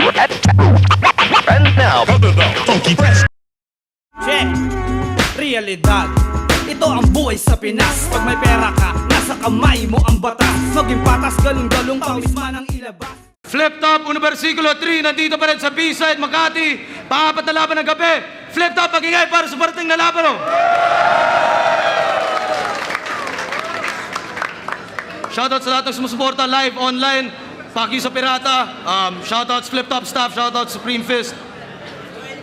And now, Funky Fresh. Check! Realidad. Ito ang buhay sa Pinas. Pag may pera ka, nasa kamay mo ang batas. Maging patas, galong-galong, pawis man ang ilabas. Flip Top, versikulo 3, nandito pa rin sa B-side, Makati. Pangapat na laban ng gabi. Flip Top, magingay para sa parating na laban. Shoutout sa lahat ng sumusuporta live, online. Fuck you sa Pirata. Shoutouts Flip Top staff, shoutouts Supreme Fist.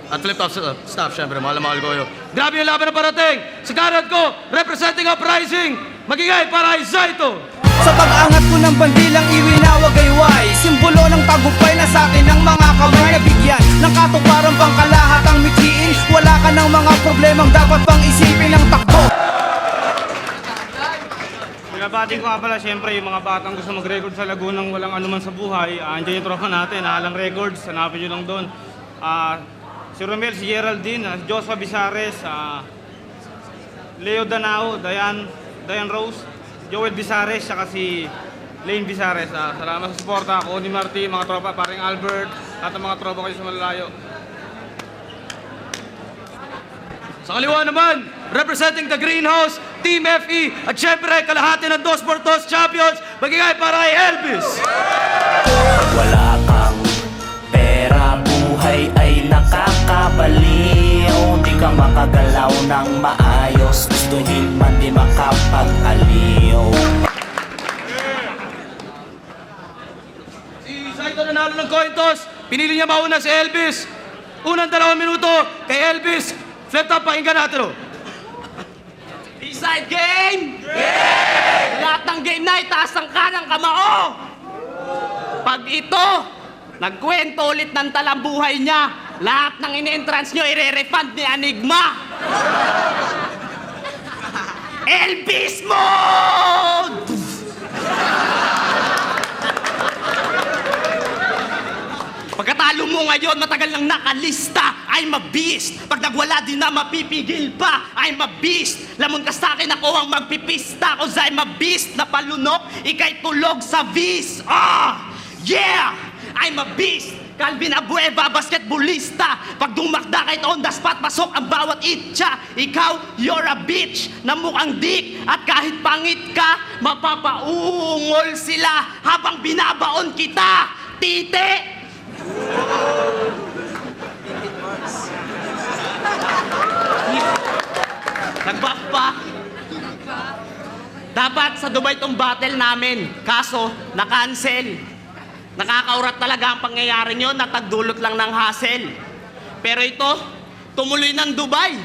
At Flip Top staff, syempre, mahal na mahal ko yun. Grabe yung laban na parating. Sa kanan ko, representing Uprising, magingay para kay Zaito. Sa pag-angat ko ng bandilang iwinawag ay why simbolo ng tagumpay na sa akin ng mga kamay na bigyan ng katuparan pang kalahatang mithiin. Wala ka ng mga problemang dapat pang isipin ng takbo. Binabati ko nga pala siyempre yung mga batang gusto mag-record sa Lagunang walang anuman sa buhay. Andiyan yung tropa natin, Alang Records, hanapin nyo lang doon. Si Romel, si Geraldine, si Joshua Bisares, Leo Danao, Diane Rose, Joel Bisares, saka si Lane Bisares. Salamat sa suporta. Connie Marti, mga tropa, paring Albert, lahat ng mga tropa kayo sa malalayo. Sa kaliwa naman, representing the Greenhouse, Team FE, at syempre, kalahati ng 2x2 champions, magingay para kay Elvis. Wala kang pera, buhay ay nakakabaliw. Di ka makagalaw ng maayos, gustuhin man di makapag-aliw. Si Zaito nanalo ng coin toss, pinili niya mauna si Elvis. Unang 2 minuto kay Elvis. Flip Top, pakinggan natin. B-side game! Yeah! Lahat ng game na itaas ang kanang kamao! Pag ito, nagkwento ulit ng talambuhay niya, lahat ng in-entrance nyo i-refund ni Enigma! Elvis mode! Pagkatalo mo ngayon, matagal nang nakalista, I'm a beast. Pag nagwala din na mapipigil pa, I'm a beast. Lamon ka sa akin, ako ang magpipista. Cause I'm a beast na palunok, ikay tulog sa vis. Yeah! I'm a beast. Calvin Abueva, basketballista. Pag dumakda kahit on the spot, pasok ang bawat itcha. Ikaw, you're a bitch na mukhang dick. At kahit pangit ka, mapapaungol sila habang binabaon kita. Tite! Nag-back pa. Dapat sa Dubai tong battle namin. Kaso, na-cancel. Nakakaurat talaga ang pangyayari nyo na tagdulot lang ng hassle. Pero ito, tumuloy ng Dubai.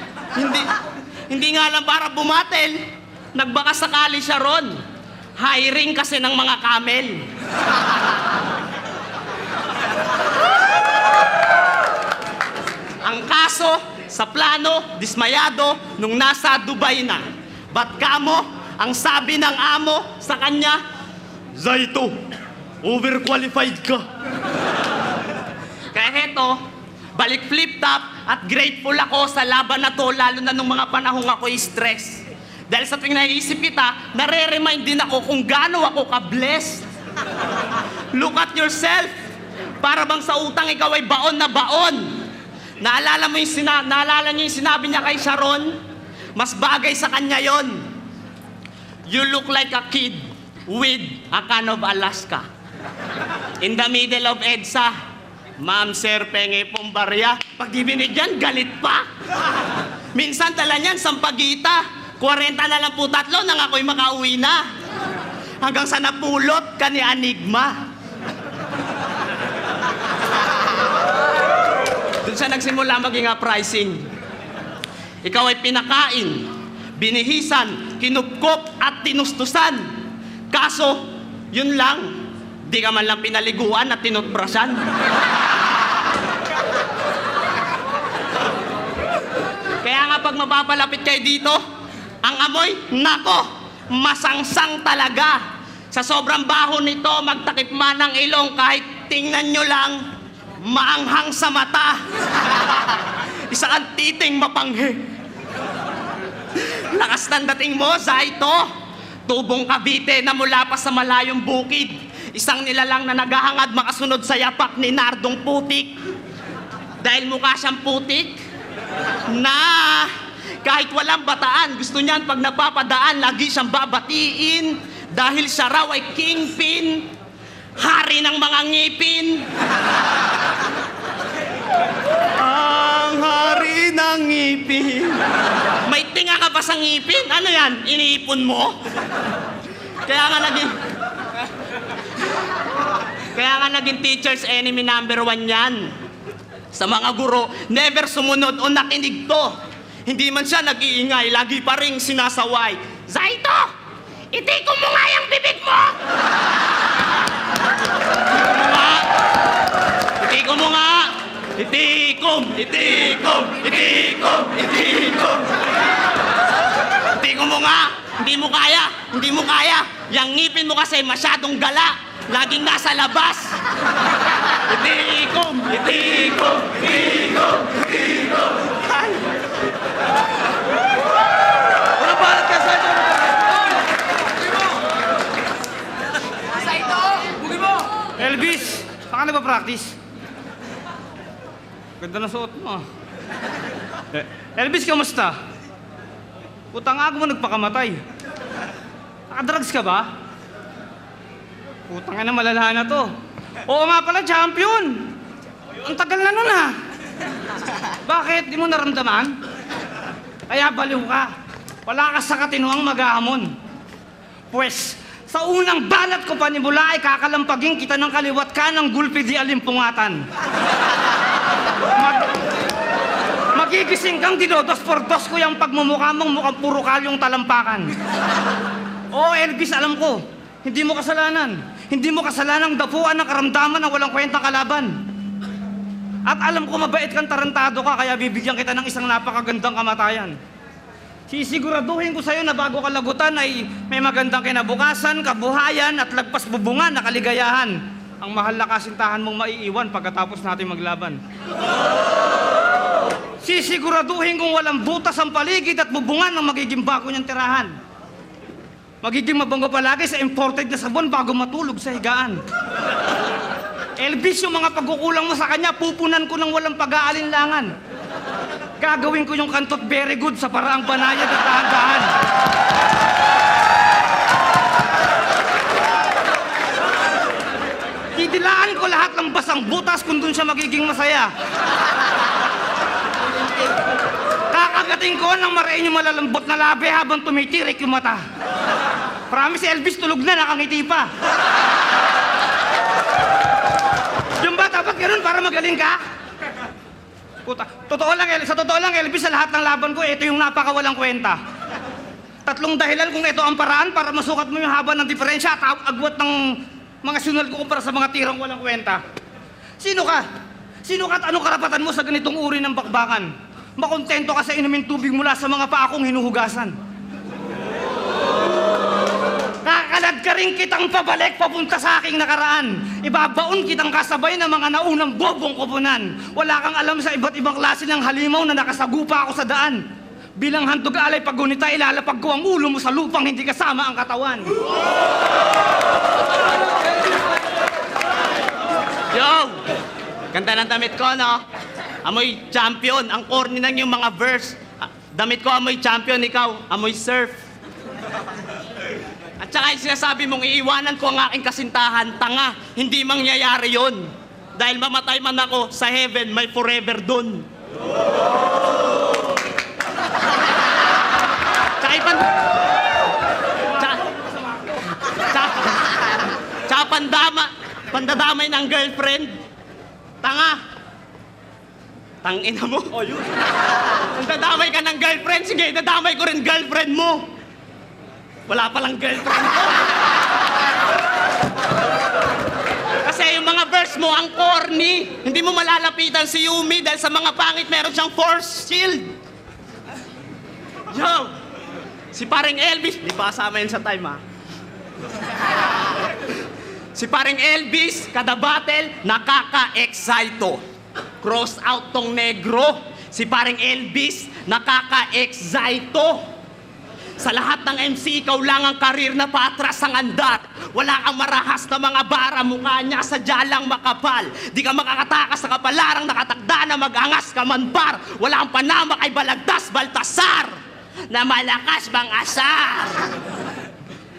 Hindi nga lang para bumatel. Nagbaka sakali siya ron. Hiring kasi ng mga camel. Ang kaso, sa plano, dismayado, nung nasa Dubai na. Ba't kamo, ang sabi ng amo sa kanya, Zaito, overqualified ka. Kaya heto, balik Flip Top at grateful ako sa laban na to, lalo na nung mga panahong ako'y stress. Dahil sa tuwing naisip kita, nare-remind din ako kung gaano ako ka-blessed. Look at yourself. Para bang sa utang ikaw ay baon na baon. Naalala niyo yung sinabi niya kay Sharon? Mas bagay sa kanya yon. You look like a kid with a can of Alaska. In the middle of EDSA, Ma'am Sir Penge Pombarya, pag di binigyan, galit pa. Minsan tala niyan, sampagita. 40 na lang po tatlo nang ako'y makauwi na. Hanggang sa napulot ka ni Enigma. Doon siya nagsimula maging uprising. Ikaw ay pinakain, binihisan, kinupkop at tinustusan. Kaso, yun lang, di ka man lang pinaliguan at tinutbrasan. Kaya nga pag mapapalapit kayo dito, ang amoy, nako, masangsang talaga. Sa sobrang baho nito, magtakip man ang ilong kahit tingnan nyo lang, maanghang sa mata. Isa kang titing mapanghe. Lakas ng dating mo, Zaito. Tubong Cavite na mula pa sa malayong bukid. Isang nilalang na naghahangad makasunod sa yapak ni Nardong Putik. Dahil mukha siyang putik na kahit walang bataan, gusto niyan pag napapadaan, lagi siyang babatiin dahil siya raw ay kingpin, hari ng mga ngipin. Ang hari ng ngipin. May tinga ka pa sa ngipin? Ano yan? Iniipon mo? Kaya nga naging teacher's enemy number 1 yan. Sa mga guro, never sumunod o nakinig to. Hindi man siya nag-iingay, lagi pa ring sinasaway. Zaito! Itikom mo nga yung bibig mo! Itikom mo nga! Itikom! Itikom! Itikom! Itikom! Itikom mo nga! Hindi mo kaya! Hindi mo kaya! Yang ngipin mo kasi masyadong gala! Laging nasa labas! Itikom! Itikom! Itikom! Itikom! Walang balat ka, Saito! Elvis, saan ka nagpa-practice? Ganda na suot mo ah. Elvis, kamusta? Putang aga mo nagpakamatay. Nakadrugs ka ba? Putang ina, malala na to. Oo nga pala, champion! Ang tagal na nun ah. Bakit? Di mo naramdaman? Kaya baliw ka. Wala ka sa katinuang mag-aamon. Pwes, sa unang banat ko panimula ay kakalampagin kita ng kaliwat ka ng gulpi di alimpungatan. Magigising kang dinodos por dos ko yung pagmumukha mong mukhang puro kalyong talampakan. Oo, Elvis, alam ko. Hindi mo kasalanan. Hindi mo kasalanang dapuan ng karamdaman ng walang kwentang kalaban. At alam ko mabait kang tarantado ka, kaya bibigyan kita ng isang napakagandang kamatayan. Sisiguraduhin ko sa'yo na bago ka lagutan ay may magandang kinabukasan, kabuhayan at lagpas bubungan na kaligayahan. Ang mahal na kasintahan mong maiiwan pagkatapos natin maglaban. Sisiguraduhin kong walang butas ang paligid at bubungan ng magiging bago niyang tirahan. Magiging mabango palagi sa imported na sabon bago matulog sa higaan. Elvis, yung mga pagkukulang mo sa kanya, pupunan ko ng walang pag-aalinlangan. Gagawin ko yung kantot very good sa paraang banayad at dahan-dahan. Didilaan ko lahat ng basang butas kung doon siya magiging masaya. Kakagating ko ng marain yung malalambot na labi habang tumitirik yung mata. Promise, Elvis, tulog na, nakangiti pa. Yung ba, dapat ganun para magaling ka? Puta, sa totoo lang, Elvis, sa lahat ng laban ko, ito yung napakawalang kwenta. 3 dahilan kung ito ang paraan para masukat mo yung haba ng diferensya at agwat ng mga sunal ko kumpara sa mga tirang walang kwenta. Sino ka? Sino ka at anong karapatan mo sa ganitong uri ng bakbakan? Makontento ka sa inumin tubig mula sa mga paa kong hinuhugasan. Kakalad ka rin kitang pabalik papunta sa aking nakaraan. Ibabaon kitang kasabay ng mga naunang bobong kupunan. Wala kang alam sa iba't ibang klase ng halimaw na nakasagupa ako sa daan. Bilang handog alay paggunita, ilalapag ko ang ulo mo sa lupang hindi kasama ang katawan. Yo! Ganda ng damit ko, no? Amoy champion. Ang corny ng yung mga verse. Damit ko amoy champion, ikaw amoy surf. At saka yung sinasabi mong iiwanan ko ang aking kasintahan, tanga, hindi mangyayari yon. Dahil mamatay man ako, sa heaven may forever dun. Tsaka pandadamay ng girlfriend. Tanga. Tangina mo. Oh, yun. Kung dadamay ka ng girlfriend, sige, dadamay ko rin girlfriend mo. Wala palang girlfriend ko. Kasi yung mga verse mo, ang corny. Hindi mo malalapitan si Yumi dahil sa mga pangit meron siyang force shield. Yo! Si paring Elvis, di ba kasama yun sa time, ha? Si paring Elvis, kada battle, nakaka-excito. Cross out tong negro. Si paring Elvis, nakaka-excito. Sa lahat ng MC, ikaw lang ang karir na patras ang andar. Wala kang marahas na mga bara, mukha niya sadya lang makapal. Di ka makakatakas sa kapalarang nakatakda na mag-angas ka manbar. Wala kang panama kay Balagtas Baltasar na malakas bang asar.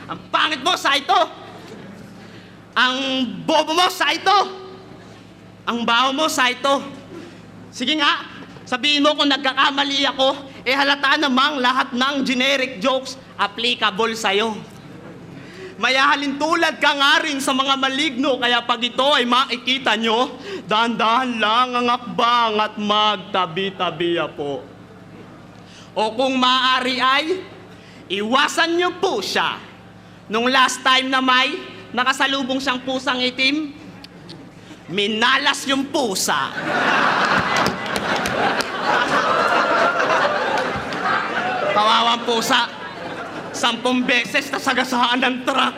Ang pangit mo sa ito. Ang bobo mo sa ito. Ang baho mo sa ito. Sige nga, sabihin mo kung nagkakamali ako, halata namang lahat ng generic jokes applicable sa'yo. Mayahalin tulad ka nga rin sa mga maligno, kaya pag ito ay makikita nyo, dahan-dahan lang ang akbang at magtabi-tabi po. O kung maaari ay, iwasan nyo po siya. Nung last time na may nakasalubong siyang pusang itim, minalas yung pusa. Kawawang pusa, 10 beses nasagasaan ng truck.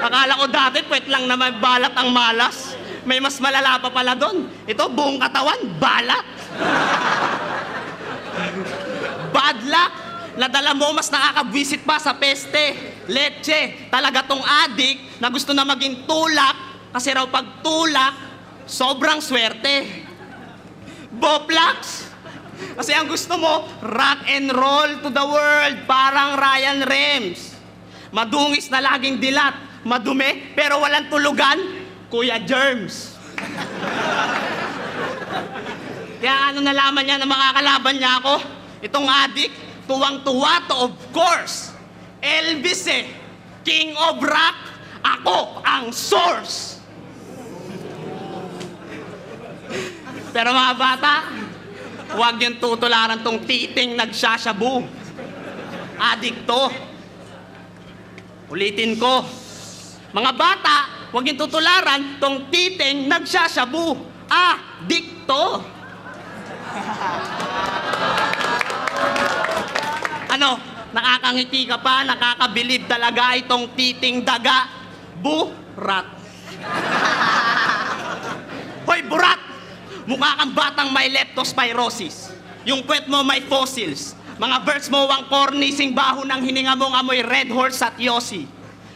Akala ko dati, pwet lang na may balat ang malas. May mas malala pa pala doon. Ito, buong katawan, balat. Bad luck. Nadala mo, mas nakakabwisit pa sa peste. Leche, talaga tong adik na gusto na maging tulak kasi raw pag tulak, sobrang swerte. Boplax. Kasi ang gusto mo, rock and roll to the world, parang Ryan Rems. Madungis na laging dilat, madumi, pero walang tulugan, Kuya Germs. Kaya ano nalaman niya na makakalaban niya ako? Itong adik, tuwang-tuwa to of course. Elvis King of Rock, ako ang source. Pero mga bata, huwag yung tutularan tong titing nagsasyabu. Adikto. Ulitin ko. Mga bata, huwag yung tutularan tong titing nagsasyabu. Adikto. Ano? Nakakangiti ka pa, nakakabilib talaga itong titing daga. Burat. Hoy, burat! Mukha kang batang may leptospirosis. Yung kwet mo may fossils. Mga birds mo ang corny, sing baho ng hininga mong amoy Red Horse at Yossi.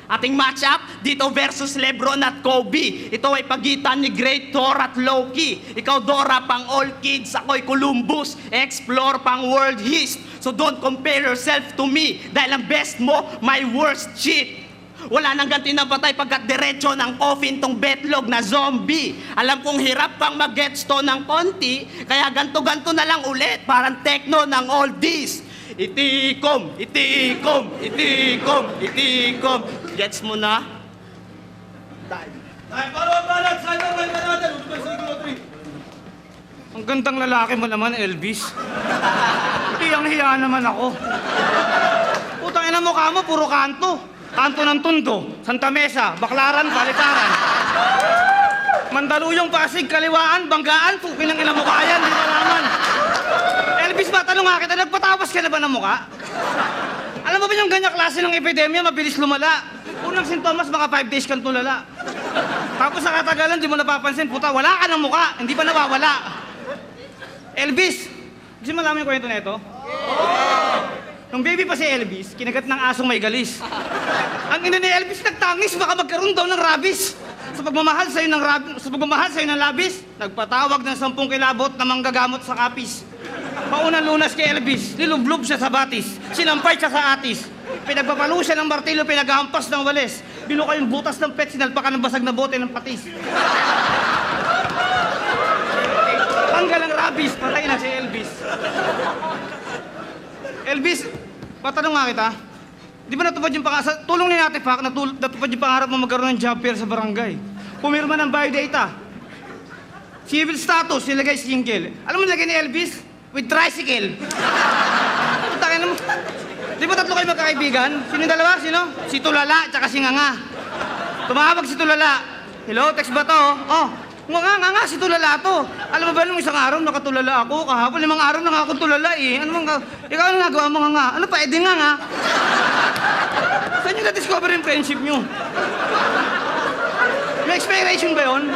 Ating matchup, dito versus Lebron at Kobe. Ito ay pagitan ni Great Thor at Loki. Ikaw Dora pang all kids, ako'y Columbus. Explore pang world hist. So don't compare yourself to me. Dahil ang best mo, my worst shit. Wala nang ganti ng patay pagkat diretso ng coffin tong betlog na zombie. Alam kong hirap pang mag-gets to ng konti, kaya ganto-ganto na lang ulit, parang techno ng oldies. Itikom, itikom, itikom, itikom. Gets mo na? Ang gandang lalaki mo naman, Elvis. Hiyang-hiya naman ako. Putang ina mukha mo, puro kanto. Kanto ng Tondo, Santa Mesa, Baclaran, Balitaran. Mandaluyong, Pasig, Kaliwaan, Banggaan, tukin ng ina mukha yan, di malaman. Elvis, matanong nga kita, nagpatawas ka na ba ng mukha? Alam mo ba yung ganyang klase ng epidemya, mabilis lumala? Unang sintomas, mga 5 days kang tulala. Tapos sa katagalan, di mo napapansin, puta, wala ka ng mukha, hindi pa nawawala. Elvis, gusto mo malaman yung kwento na ito? Nung baby pa si Elvis, kinagat ng asong may galis. Ang ina ni Elvis nagtangis, baka magkaroon daw ng rabies. Sa pagmamahal sa'yo ng labis, nagpatawag ng 10 kilabot na manggagamot sa kapis. Paunang lunas kay Elvis, nilublob siya sa batis, sinampay siya sa atis. Pinagpapalo siya ng martilyo, pinaghampas ng walis. Binuka yung butas ng pet, sinalpakan ng basag na bote ng patis. Tanggal ang rabies, patay na si Elvis. Elvis, patanong nga kita, di ba natupad yung pangarap, tulong ni Ate Pac, natupad yung pangarap mo magkaroon ng job fair sa barangay. Pumirma ng biodata. Civil status, nilagay single. Alam mo nilagay ni Elvis? With tricycle. Putangin mo. Di ba tatlo kayo magkakaibigan? Sino yung dalawa? Sino? Si Tulala, tsaka si Nganga. Tumawag si Tulala. Hello, text ba to? Oh, nga, si Tulala to. Alam mo ba nung isang araw nakatulala ako? Kahapon 5 araw na nga akong tulala eh. Ano bang ikaw ano nagawa mo nga? Ano pa, edi nga? Saan nyo na-discover yung friendship nyo? May expiration ba yun?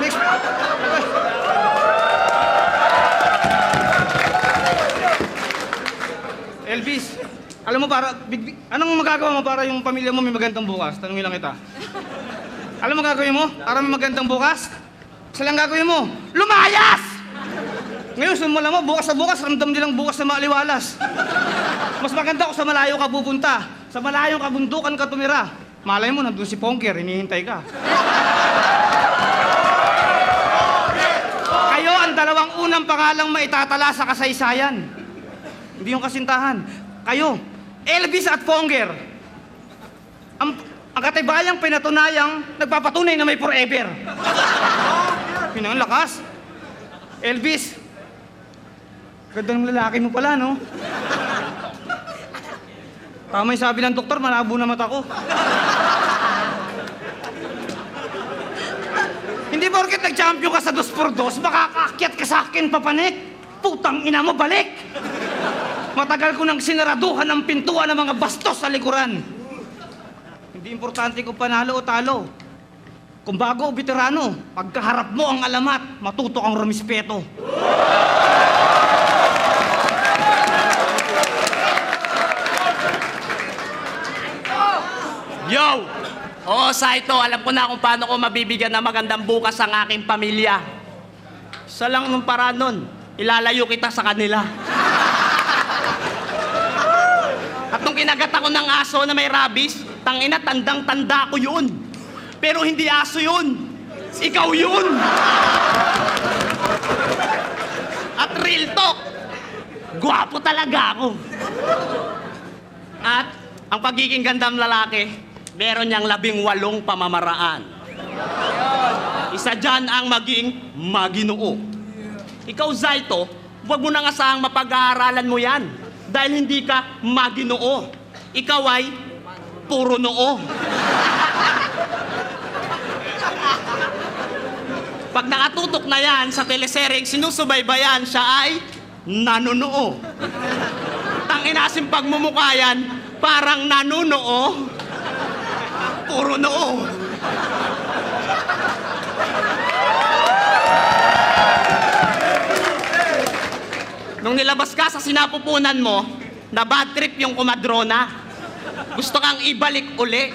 Elvis, Alam mo, anong magagawa mo para yung pamilya mo may magandang bukas? Tanungin lang kita. Alam mo gagawin mo? Para may magandang bukas? Isa lang gagawin mo, lumayas! Ngayon, sumula mo, bukas sa bukas, ramdam nilang bukas na maaliwalas. Mas maganda kung sa malayo ka pupunta. Sa malayo ka bundukan ka tumira. Malay mo, nandun si Pongker, hinihintay ka. Kayo ang dalawang unang pangalang maitatala sa kasaysayan. Hindi yung kasintahan. Kayo, Elvis at Pongker. Ang katibayang pinatunayang nagpapatunay na may forever. Pinang lakas. Elvis, ganda ng lalaki mo pala, no? Tama yung sabi ng doktor, malabo na mata ko. Hindi porket nag-champion ka sa 2x2, makakaakyat ka sa akin, papanik. Putang ina mo, balik! Matagal ko nang sinaraduhan ang pintuan ng mga bastos sa likuran. Hindi importante kung panalo o talo. Kung bago o veterano, pagkaharap mo ang alamat, matuto kang rumispeto. Yo! Oo, Saito, alam ko na kung paano ko mabibigyan ng magandang bukas ang aking pamilya. Isa lang nung paraan nun, ilalayo kita sa kanila. At nung kinagat ako ng aso na may rabies, tangina, tandang-tanda ko yun. Pero hindi aso yun. Ikaw yun. At real talk, gwapo talaga ako. At ang pagiging gandang lalaki, meron niyang 18 pamamaraan. Isa dyan ang maging maginoo. Ikaw, Zaito, huwag mo nang asahang mapag-aaralan mo yan. Dahil hindi ka maginoo. Ikaw ay puro noo. Pag nakatutok na yan sa teleseryeng sinusubaybayan, siya ay nanunoo. Tanginasim pagmumukha yan, parang nanunoo, puro noo. Nung nilabas ka sa sinapupunan mo, na bad trip yung kumadrona. Gusto kang ibalik uli.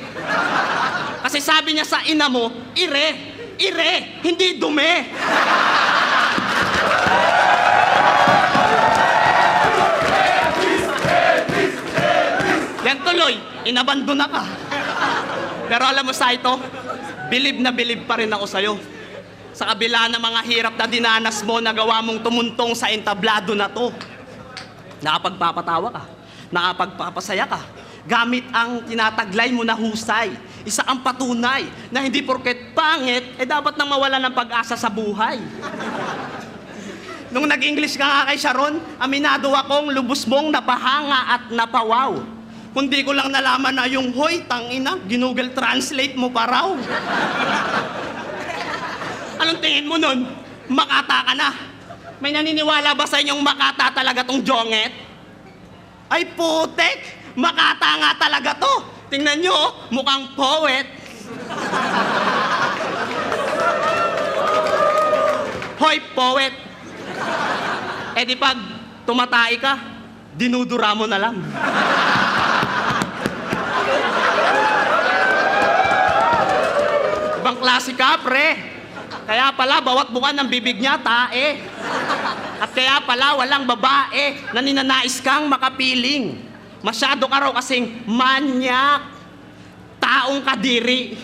Kasi sabi niya sa ina mo, ire, hindi dumi. Yan tuloy, inabandona ka. Pero alam mo, Saito, bilib na bilib pa rin ako sa'yo. Sa kabila ng mga hirap na dinanas mo, nagawa mong tumuntong sa entablado na to. Nakapagpapatawa ka, nakapagpapasaya ka, gamit ang tinataglay mo na husay. Isa kang patunay na hindi porket pangit, dapat nang mawala ng pag-asa sa buhay. Nung nag-English ka nga kay Sharon, aminado akong lubos mong napahanga at napawaw. Kundi ko lang nalaman na yung, hoy, tangina, ginugol translate mo pa raw. Anong tingin mo nun? Makata ka na. May naniniwala ba sa inyong makata talaga tong jonget? Ay putek! Makata nga talaga to! Tingnan nyo, mukhang poet. Hoy, poet! Eh di pag tumatay ka, dinudura mo na lang. Ibang klase ka, pre. Kaya pala, bawat buka ng bibig niya, tae. At kaya pala, walang babae na ninanais kang makapiling. Masyado ka raw kasing manyak. Taong kadiri.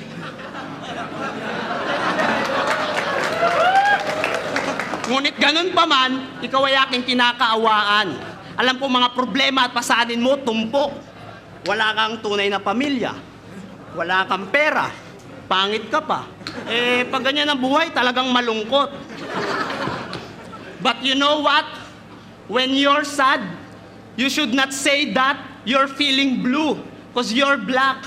Ngunit ganun pa man, ikaw ay aking kinakaawaan. Alam ko mga problema at pasanin mo, tumpok. Wala kang tunay na pamilya. Wala kang pera. Pangit ka pa. Pag ganyan ang buhay, talagang malungkot. But you know what? When you're sad, you should not say that you're feeling blue, because you're black.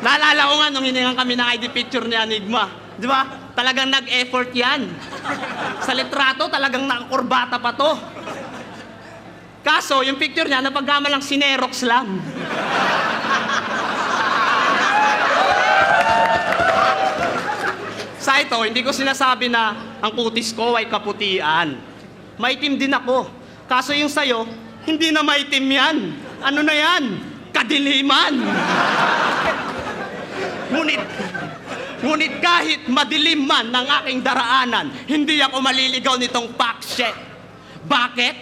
Naalala ko nga nung hiningan kami ng ID picture ni Enigma. Di ba? Talagang nag-effort yan. Sa litrato, talagang nakakurbata pa to. Kaso, yung picture niya, napagkamalang sinerox lang. ito, hindi ko sinasabi na ang kutis ko ay kaputian. Maitim din ako. Kaso yung sayo, hindi na maitim yan. Ano na yan? Kadiliman. Ngunit kahit madilim man ng aking daraanan, hindi ako maliligaw nitong paksyet. Bakit?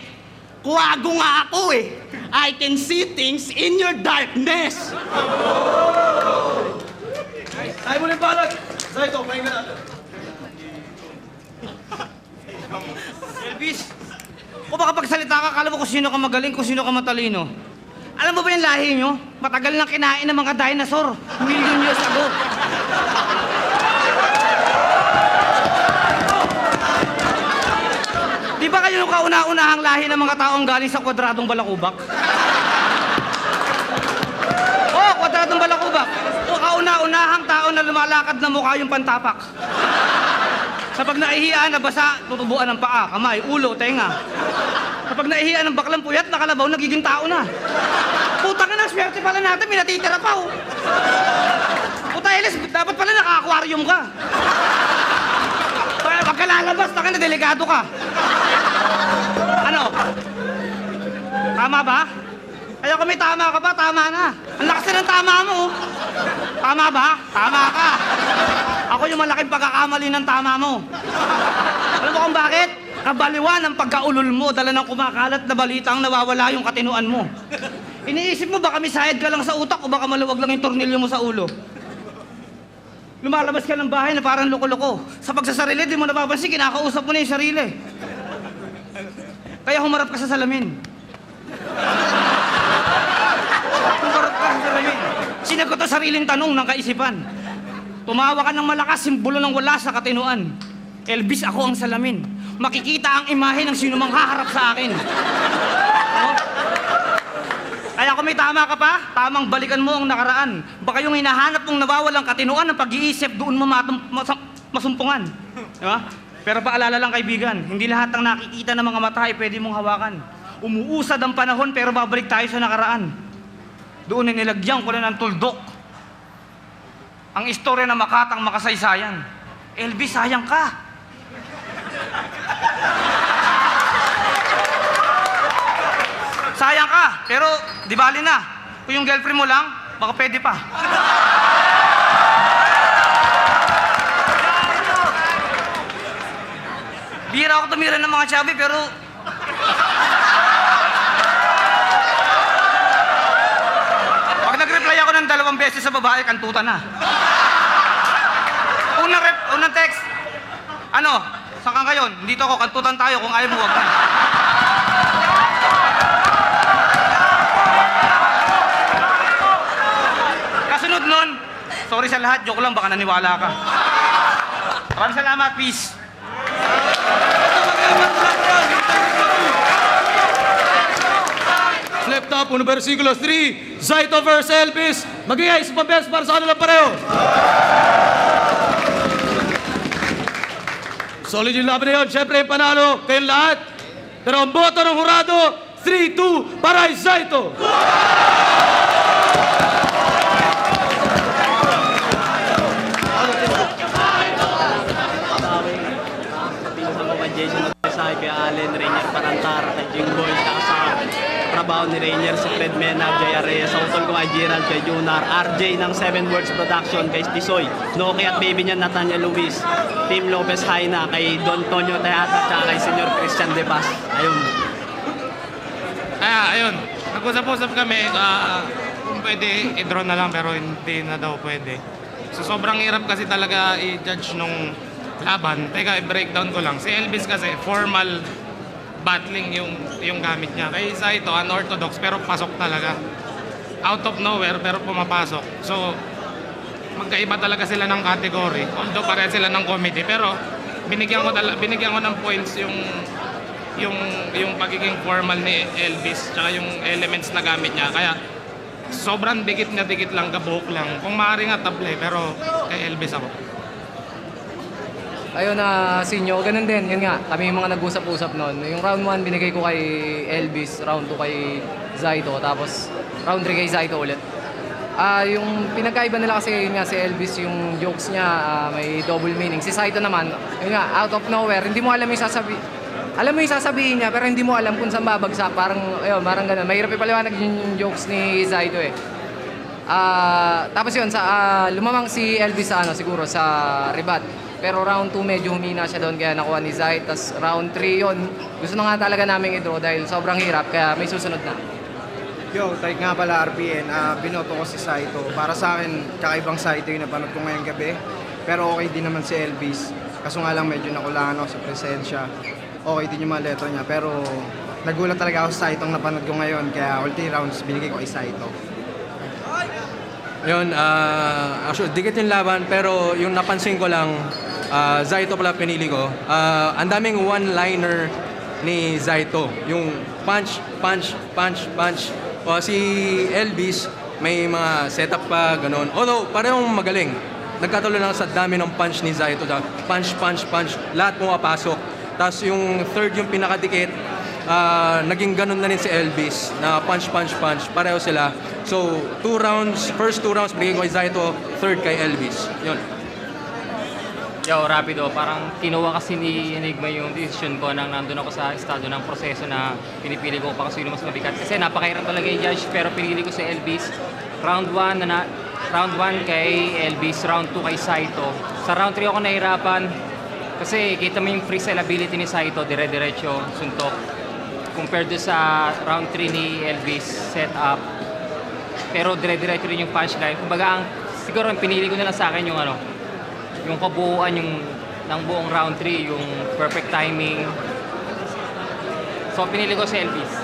Kuwago nga ako eh. I can see things in your darkness. Tayo mo na yung balag! Zaito, pahinga natin. Elvis, kung makapagsalita ka, kala mo kung sino ka magaling, kung sino ka matalino. Alam mo ba yung lahi nyo? Matagal nang kinain ng mga dinosaur. Million years ago. Di ba kayo yung kauna-unahang lahi ng mga taong galing sa kwadradong balakubak? Oh, kwadradong balakubak. O kauna-unahang tao na lumalakad na mukha yung pantapak. Kapag naihiyan, nabasa, tutubuan ng paa, kamay, ulo, tenga. Kapag naihiyan ng baklang puyat, nakalabaw, nagiging tao na. Putang na, swerte pala natin, may natitira pa, oh. Puta, Elis, dapat pala naka-aquarium ka. Kaya pag ka lalabas, taka na, delikado ka. Ano? Tama ba? Kaya kung may tama ka ba, tama na. Ang lakas na ng tama mo. Tama ba? Tama ka. Ako yung malaking pagkakamali ng tama mo. Alam mo kung bakit? Kabaliwan ang pagkaulol mo, dala ng kumakalat na balitang nawawala yung katinuan mo. Iniisip mo baka may sayad ka lang sa utak o baka maluwag lang yung tornilyo mo sa ulo. Lumalabas ka ng bahay na parang loko-loko. Sa pagsasarili, di mo napapansin, kinakausap mo na yung sarili. Kaya humarap ka sa salamin. Humarap ka sa salamin. Sinagot ang sariling tanong ng kaisipan. Tumawa ka ng malakas, simbolo ng wala sa katinuan. Elvis, ako ang salamin. Makikita ang imahe ng sino mang haharap sa akin. No? Kaya kung may tama ka pa, tamang balikan mo ang nakaraan. Baka yung hinahanap mong nawawalang katinuan ng pag-iisip, doon mo masumpungan. Diba? Pero paalala lang kaibigan, hindi lahat ng nakikita ng mga mata ay pwede mong hawakan. Umuusad ang panahon pero babalik tayo sa nakaraan. Doon ay nilagyan ko na ng tuldok ang istorya ng makatang makasaysayan. Elvis, sayang ka. Sayang ka, pero di bali na. Kung yung girlfriend mo lang, baka pwede pa. Bihira ako tumira ng mga chubby, pero... Pag nag-reply ako ng 2 beses sa babae, kantutan na. Unang text, ano, saan ka ngayon? Dito ako, kantutan tayo, kung ayaw mo, wag na. Kasunod nun, sorry sa lahat, joke lang, baka naniwala ka. Maraming salamat, peace. Flip top, 1 versikulo 3, Zaito versus Elvis. Mag-iay, isa pang beses para sa kanilang pareho. Solid yung laban na yun. Siyempre, yung panalo, kayong lahat. Pero ang boto ng hurado, 3-2 para kay Zaito. Jason Magsaysay, kay Allen, Rainier Parantar, kay Jingboy, sa trabaho ni Rainier, si Fred Mena, Jay Arreyes, sa utol ko kay Gerald, kay Junar, RJ ng 7 Words Production, kay Tisoy, Noki at baby niya Nathaniel Luis, Team Lopez Haina, kay Don Tonyo Teata, at kay Senior Christian De Paz. Ayun. Ayun. Nag-usap-usap kami, kung pwede, i-draw na lang pero hindi na daw pwede. So sobrang hirap kasi talaga i-judge nung laban. Teka, i-breakdown ko lang. Si Elvis kasi formal battling yung gamit niya. Kaya isa ito, unorthodox pero pasok talaga. Out of nowhere pero pumapasok. So, magkaiba talaga sila ng category. Although pareha sila ng comedy. Pero binigyan ko ng points yung pagiging formal ni Elvis tsaka yung elements na gamit niya. Kaya sobrang dikit na dikit lang, kabuhok lang. Kung maaari nga table, pero kay Elvis ako. Ayun na, Sinyo, ganun din. Yun nga, kami yung mga nag-usap-usap noon. Yung round 1 binigay ko kay Elvis, round 2 kay Zaito, tapos round 3 kay Zaito ulit. Yung pinagkaiba nila kasi yun nga si Elvis, yung jokes niya may double meaning. Si Saito naman, yun nga, out of nowhere, hindi mo alam yung alam mo yung sasabihin niya, pero hindi mo alam kung saan babagsak. Parang ganun. Mahirap ipaliwanag yung jokes ni Saito eh. Tapos yun, lumamang si Elvis sa siguro sa Ribat. Pero round 2 medyo humina siya doon kaya nakuha ni Zay. Tapos round 3 yun, gusto na nga talaga namin i-draw dahil sobrang hirap kaya may susunod na. Yo, tayo nga pala RPN, binoto ko si Saito. Para sa akin, kakaibang Saito yung napanood ko ngayong gabi. Pero okay din naman si Elvis. Kaso nga lang medyo nakulangan ako sa presensya. Okay din yung mga letra niya. Pero nagulat talaga ako sa Saito ang napanood ko ngayon. Kaya all 3 rounds binigay ko kay Saito. Yun, actually, dikit yung laban, pero yung napansin ko lang, Zaito pala pinili ko. Ang daming one-liner ni Zaito. Yung punch, punch, punch, punch. Si Elvis, may mga setup pa, ganun. Although, parehong magaling. Nagkatuloy lang sa dami ng punch ni Zaito. Punch, punch, punch. Lahat pumapasok. Tapos yung third, yung pinakadikit, naging ganun na rin si Elvis na punch, punch, punch. Pareho sila. So, first two rounds, bigay ko kay Zaito, third kay Elvis. Yun. Yo, rapido. Parang kinuha kasi ni Enigma yung decision ko nang nandun ako sa estado ng proseso na pinipili ko pa kung sino mas mabigat. Kasi napakahirap talaga yung judge, pero pinili ko si Elvis. Round 1 kay Elvis, round 2 kay Saito. Sa round 3 ako nahirapan kasi kita mo yung freestyle ability ni Saito, dire-diretso, suntok. Compared do sa round 3 ni Elvis, set up. Pero dire-diretso rin yung punchline. Kumbaga, siguro ang pinili ko na lang sa akin yung kabuuan ng buong round 3, yung perfect timing. So, pinili ko si Elvis.